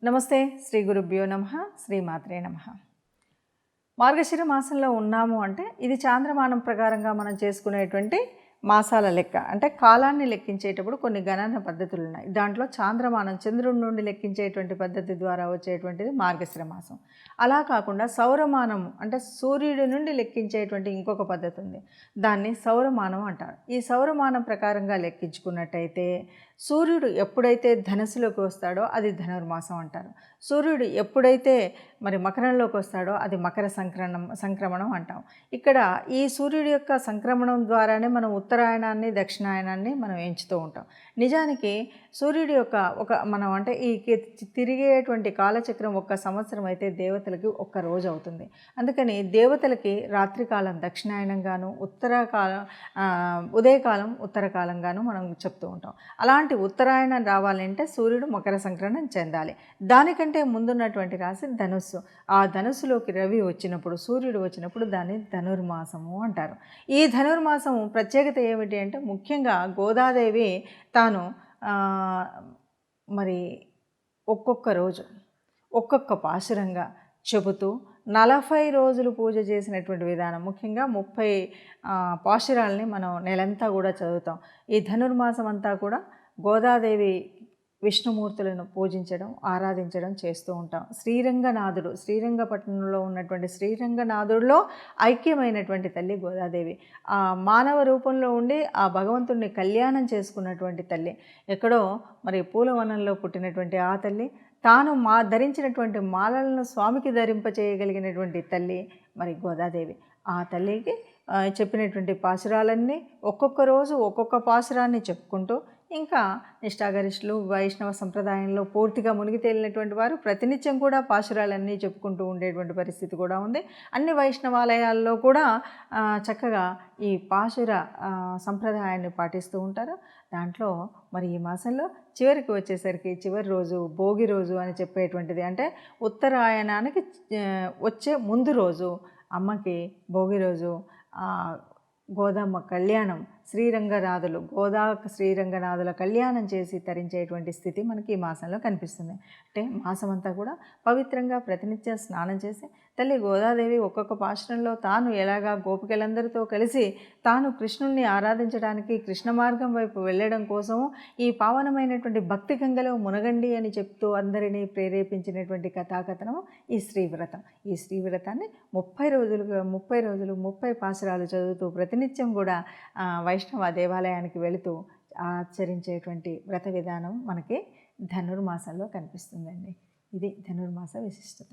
నమస్తే. శ్రీ గురుభ్యో నమః. శ్రీమాత్రే నమః. మార్గశిర మాసంలో ఉన్నాము అంటే ఇది చాంద్రమానం ప్రకారంగా మనం చేసుకునేటువంటి మాసాల లెక్క. అంటే కాలాన్ని లెక్కించేటప్పుడు కొన్ని గణన పద్ధతులు ఉన్నాయి. దాంట్లో చాంద్రమానం చంద్రుడి నుండి లెక్కించేటువంటి పద్ధతి ద్వారా వచ్చేటువంటిది మార్గశిర మాసం. అలా కాకుండా సౌరమానం అంటే సూర్యుడి నుండి లెక్కించేటువంటి ఇంకొక పద్ధతి ఉంది. దాన్ని సౌరమానం అంటారు. ఈ సౌరమానం ప్రకారంగా లెక్కించుకున్నట్టయితే సూర్యుడు ఎప్పుడైతే ధనుసులోకి వస్తాడో అది ధనుర్మాసం అంటారు. సూర్యుడు ఎప్పుడైతే మరి మకరంలోకి వస్తాడో అది మకర సంక్రమణం అంటాం. ఇక్కడ ఈ సూర్యుడి యొక్క సంక్రమణం ద్వారానే మనం ఉత్తరాయణాన్ని దక్షిణాయనాన్ని మనం ఎంచుతూ ఉంటాం. నిజానికి సూర్యుడి యొక్క మనం అంటే ఈ తిరిగేటువంటి కాలచక్రం ఒక్క సంవత్సరం అయితే దేవతలకి ఒక్క రోజు అవుతుంది. అందుకని దేవతలకి రాత్రికాలం దక్షిణాయనంగాను ఉదయకాలం ఉత్తరకాలంగాను మనం చెప్తూ ఉంటాం. అలాంటి ఉత్తరాయణం రావాలంటే సూర్యుడు మకర సంక్రమణం చెందాలి. దానికంటే ముందున్నటువంటి రాశి ధనుస్సు. ఆ ధనుస్సులోకి రవి వచ్చినప్పుడు సూర్యుడు వచ్చినప్పుడు దాన్ని ధనుర్మాసము అంటారు. ఈ ధనుర్మాసము ప్రత్యేకత ఏమిటి అంటే ముఖ్యంగా గోదాదేవి తాను మరి ఒక్కొక్క రోజు ఒక్కొక్క పాశురంగా చెబుతూ 40 రోజులు పూజ చేసినటువంటి విధానం. ముఖ్యంగా 30 పాశురాలని మనం నెలంతా కూడా చదువుతాం. ఈ ధనుర్మాసం అంతా కూడా గోదాదేవి విష్ణుమూర్తులను పూజించడం ఆరాధించడం చేస్తూ ఉంటాం. శ్రీరంగనాథుడు శ్రీరంగపట్నంలో ఉన్నటువంటి శ్రీరంగనాథుడిలో ఐక్యమైనటువంటి తల్లి గోదాదేవి. ఆ మానవ రూపంలో ఉండి ఆ భగవంతుడిని కళ్యాణం చేసుకున్నటువంటి తల్లి. ఎక్కడో మరి పూలవనంలో పుట్టినటువంటి ఆ తల్లి తాను ధరించినటువంటి మాలలను స్వామికి ధరింపచేయగలిగినటువంటి తల్లి మరి గోదాదేవి. ఆ తల్లికి చెప్పినటువంటి పాశురాలన్నీ ఒక్కొక్క రోజు ఒక్కొక్క పాశురాన్ని చెప్పుకుంటూ ఇంకా నిష్ఠాగరిష్ఠులు వైష్ణవ సంప్రదాయంలో పూర్తిగా మునిగి తేలినటువంటి వారు ప్రతినిత్యం కూడా పాశురాలన్నీ చెప్పుకుంటూ ఉండేటువంటి పరిస్థితి కూడా ఉంది. అన్ని వైష్ణవాలయాల్లో కూడా చక్కగా ఈ పాశుర సంప్రదాయాన్ని పాటిస్తూ ఉంటారు. దాంట్లో మరి ఈ మాసంలో చివరికి వచ్చేసరికి చివరి రోజు భోగి రోజు అని చెప్పేటువంటిది. అంటే ఉత్తరాయణానికి వచ్చే ముందు రోజు అమ్మకి భోగి రోజు గోదమ్మ కళ్యాణం శ్రీరంగనాథుల కళ్యాణం చేసి తరించేటువంటి స్థితి మనకి ఈ మాసంలో కనిపిస్తుంది. అంటే మాసం అంతా కూడా పవిత్రంగా ప్రతినిత్యం స్నానం చేసి తల్లి గోదాదేవి ఒక్కొక్క పాశురంలో తాను ఎలాగా గోపికలందరితో కలిసి తాను కృష్ణుణ్ణి ఆరాధించడానికి కృష్ణ మార్గం వైపు వెళ్ళడం కోసం ఈ పావనమైనటువంటి భక్తి గంగలో మునగండి అని చెప్తూ అందరినీ ప్రేరేపించినటువంటి కథాకథనం ఈ శ్రీవ్రతం. ఈ శ్రీవ్రతాన్ని 30 రోజులు 30 పాశురాలు చదువుతూ ప్రతినిత్యం కూడా వైష్ణవ దేవాలయానికి వెళుతూ ఆచరించేటువంటి వ్రత విధానం మనకి ధనుర్మాసంలో కనిపిస్తుందండి. ఇది ధనుర్మాస విశిష్టత.